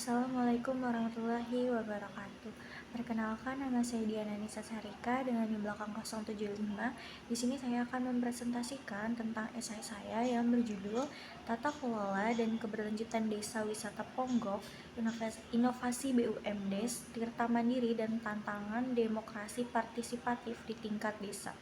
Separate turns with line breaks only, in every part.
Assalamualaikum warahmatullahi wabarakatuh. Perkenalkan, nama saya Diana Nisa Sarika dengan NIM belakang 075. Di sini saya akan mempresentasikan tentang esai saya yang berjudul Tata Kelola dan Keberlanjutan Desa Wisata Ponggok, Inovasi BUMDes, Tirta Mandiri dan Tantangan Demokrasi Partisipatif di Tingkat Desa.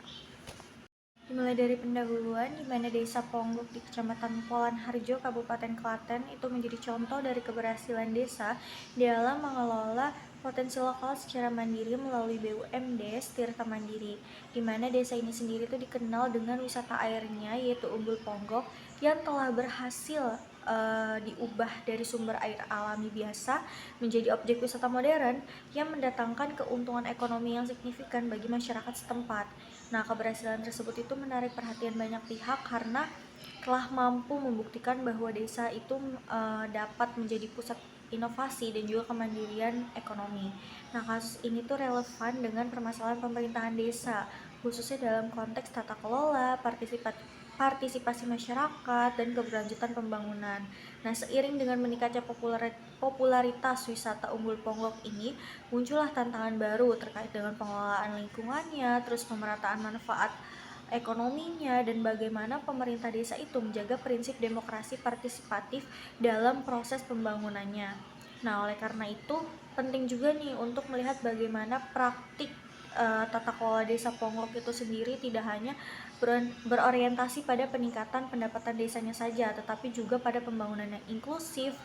Dimulai dari pendahuluan, di mana Desa Ponggok di Kecamatan Polan Harjo, Kabupaten Klaten itu menjadi contoh dari keberhasilan desa dalam mengelola potensi lokal secara mandiri melalui BUMDes Tirta Mandiri, di mana desa ini sendiri itu dikenal dengan wisata airnya yaitu Umbul Ponggok yang telah berhasil diubah dari sumber air alami biasa menjadi objek wisata modern yang mendatangkan keuntungan ekonomi yang signifikan bagi masyarakat setempat. Nah, keberhasilan tersebut itu menarik perhatian banyak pihak karena telah mampu membuktikan bahwa desa itu dapat menjadi pusat inovasi dan juga kemandirian ekonomi. Nah, kasus ini tuh relevan dengan permasalahan pemerintahan desa, khususnya dalam konteks tata kelola, partisipasi masyarakat, dan keberlanjutan pembangunan. Nah, seiring dengan meningkatnya popularitas wisata Umbul Ponggok ini, muncullah tantangan baru terkait dengan pengelolaan lingkungannya, terus pemerataan manfaat ekonominya, dan bagaimana pemerintah desa itu menjaga prinsip demokrasi partisipatif dalam proses pembangunannya. Nah, oleh karena itu penting juga nih untuk melihat bagaimana praktik tata kelola desa Ponggok itu sendiri tidak hanya berorientasi pada peningkatan pendapatan desanya saja, tetapi juga pada pembangunan yang inklusif,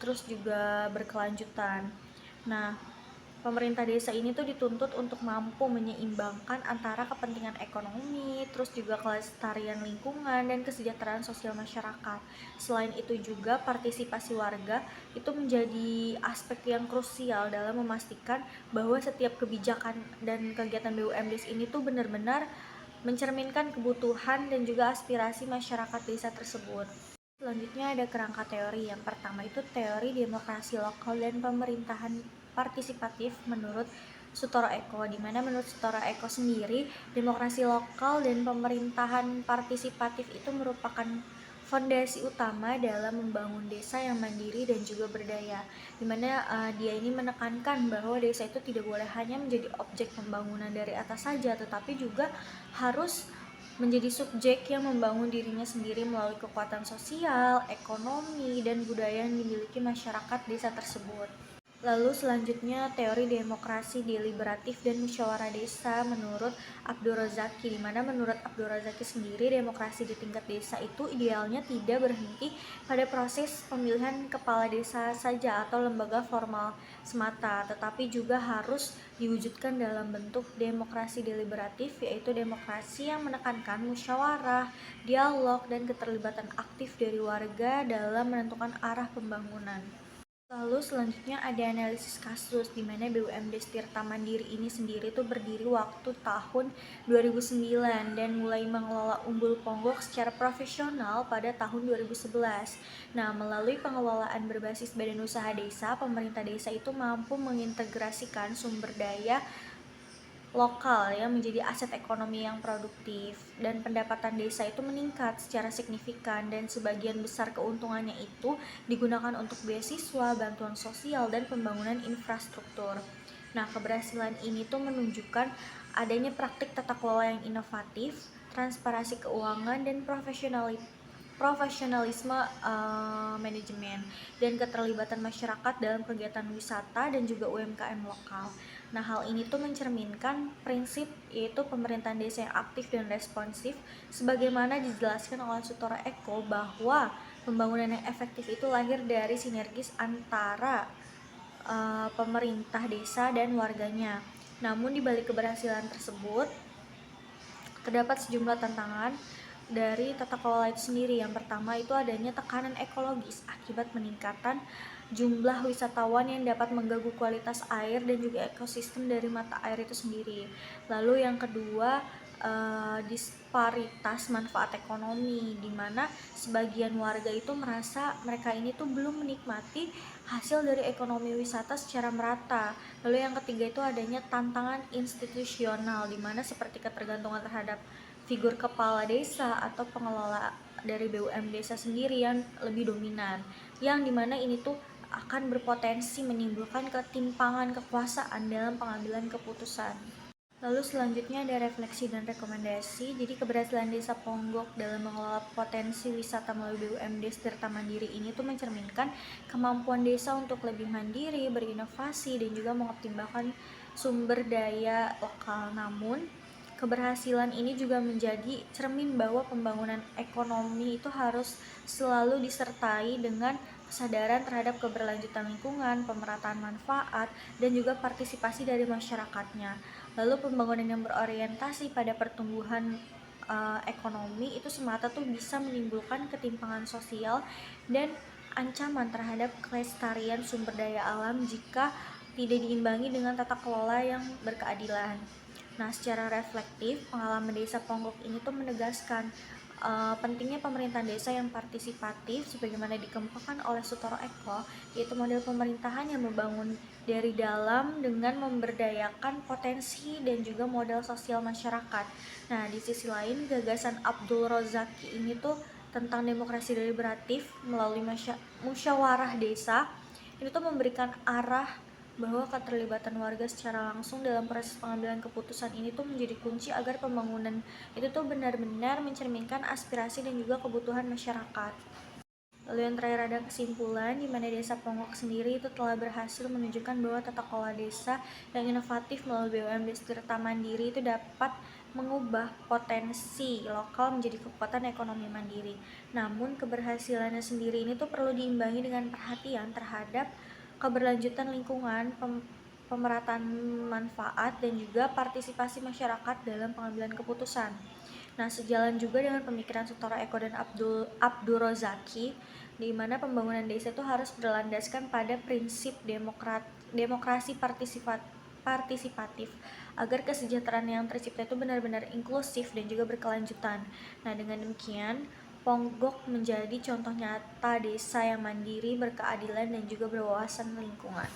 terus juga berkelanjutan. Nah, pemerintah desa ini tuh dituntut untuk mampu menyeimbangkan antara kepentingan ekonomi, terus juga kelestarian lingkungan dan kesejahteraan sosial masyarakat. Selain itu juga partisipasi warga itu menjadi aspek yang krusial dalam memastikan bahwa setiap kebijakan dan kegiatan BUMDes ini tuh benar-benar mencerminkan kebutuhan dan juga aspirasi masyarakat desa tersebut. Selanjutnya ada kerangka teori. Yang pertama itu teori demokrasi lokal dan pemerintahan partisipatif menurut Sutoro Eko, di mana menurut Sutoro Eko sendiri, demokrasi lokal dan pemerintahan partisipatif itu merupakan fondasi utama dalam membangun desa yang mandiri dan juga berdaya, di mana dia ini menekankan bahwa desa itu tidak boleh hanya menjadi objek pembangunan dari atas saja, tetapi juga harus menjadi subjek yang membangun dirinya sendiri melalui kekuatan sosial, ekonomi, dan budaya yang dimiliki masyarakat desa tersebut. Lalu selanjutnya teori demokrasi deliberatif dan musyawarah desa menurut Abdur Razaki, di mana menurut Abdur Razaki sendiri demokrasi di tingkat desa itu idealnya tidak berhenti pada proses pemilihan kepala desa saja atau lembaga formal semata, tetapi juga harus diwujudkan dalam bentuk demokrasi deliberatif, yaitu demokrasi yang menekankan musyawarah, dialog, dan keterlibatan aktif dari warga dalam menentukan arah pembangunan. Lalu selanjutnya ada analisis kasus, di mana BUMDes Tirta Mandiri ini sendiri tuh berdiri waktu tahun 2009 dan mulai mengelola Umbul Ponggok secara profesional pada tahun 2011. Nah, melalui pengelolaan berbasis badan usaha desa, pemerintah desa itu mampu mengintegrasikan sumber daya lokal ya menjadi aset ekonomi yang produktif, dan pendapatan desa itu meningkat secara signifikan dan sebagian besar keuntungannya itu digunakan untuk beasiswa, bantuan sosial, dan pembangunan infrastruktur. Nah, keberhasilan ini tuh menunjukkan adanya praktik tata kelola yang inovatif, transparansi keuangan, dan profesionalisme manajemen, dan keterlibatan masyarakat dalam kegiatan wisata dan juga UMKM lokal. Nah, hal ini tuh mencerminkan prinsip yaitu pemerintahan desa yang aktif dan responsif, sebagaimana dijelaskan oleh Sutoro Eko bahwa pembangunan yang efektif itu lahir dari sinergis antara pemerintah desa dan warganya. Namun di balik keberhasilan tersebut terdapat sejumlah tantangan dari tata kelola itu sendiri. Yang pertama itu adanya tekanan ekologis akibat peningkatan jumlah wisatawan yang dapat mengganggu kualitas air dan juga ekosistem dari mata air itu sendiri. Lalu yang kedua, disparitas manfaat ekonomi, di mana sebagian warga itu merasa mereka ini tuh belum menikmati hasil dari ekonomi wisata secara merata. Lalu yang ketiga itu adanya tantangan institusional, di mana seperti ketergantungan terhadap figur kepala desa atau pengelola dari BUM desa sendiri yang lebih dominan, yang dimana ini tuh akan berpotensi menimbulkan ketimpangan kekuasaan dalam pengambilan keputusan. Lalu selanjutnya ada refleksi dan rekomendasi. Jadi keberhasilan Desa Ponggok dalam mengelola potensi wisata melalui BUMDes Tirta Mandiri ini tuh mencerminkan kemampuan desa untuk lebih mandiri, berinovasi, dan juga mengoptimalkan sumber daya lokal. Namun, keberhasilan ini juga menjadi cermin bahwa pembangunan ekonomi itu harus selalu disertai dengan kesadaran terhadap keberlanjutan lingkungan, pemerataan manfaat, dan juga partisipasi dari masyarakatnya. Lalu pembangunan yang berorientasi pada pertumbuhan ekonomi itu semata tuh bisa menimbulkan ketimpangan sosial dan ancaman terhadap kelestarian sumber daya alam jika tidak diimbangi dengan tata kelola yang berkeadilan. Nah, secara reflektif, pengalaman Desa Ponggok ini tuh menegaskan pentingnya pemerintahan desa yang partisipatif sebagaimana dikemukakan oleh Sutoro Eko, yaitu model pemerintahan yang membangun dari dalam dengan memberdayakan potensi dan juga modal sosial masyarakat. Nah, di sisi lain gagasan Abdul Rozaki ini tuh tentang demokrasi deliberatif melalui musyawarah desa ini tuh memberikan arah bahwa keterlibatan warga secara langsung dalam proses pengambilan keputusan ini tuh menjadi kunci agar pembangunan itu tuh benar-benar mencerminkan aspirasi dan juga kebutuhan masyarakat. Lalu yang terakhir ada kesimpulan di mana Desa Ponggok sendiri itu telah berhasil menunjukkan bahwa tata kelola desa yang inovatif melalui BUMDes Tirta Mandiri itu dapat mengubah potensi lokal menjadi kekuatan ekonomi mandiri. Namun keberhasilannya sendiri ini tuh perlu diimbangi dengan perhatian terhadap keberlanjutan lingkungan, pemerataan manfaat, dan juga partisipasi masyarakat dalam pengambilan keputusan. Nah, sejalan juga dengan pemikiran Sutoro Eko dan Abdul Rozaki, di mana pembangunan desa itu harus berlandaskan pada prinsip demokrasi partisipatif agar kesejahteraan yang tercipta itu benar-benar inklusif dan juga berkelanjutan. Nah, dengan demikian Ponggok menjadi contoh nyata desa yang mandiri, berkeadilan, dan juga berwawasan lingkungan.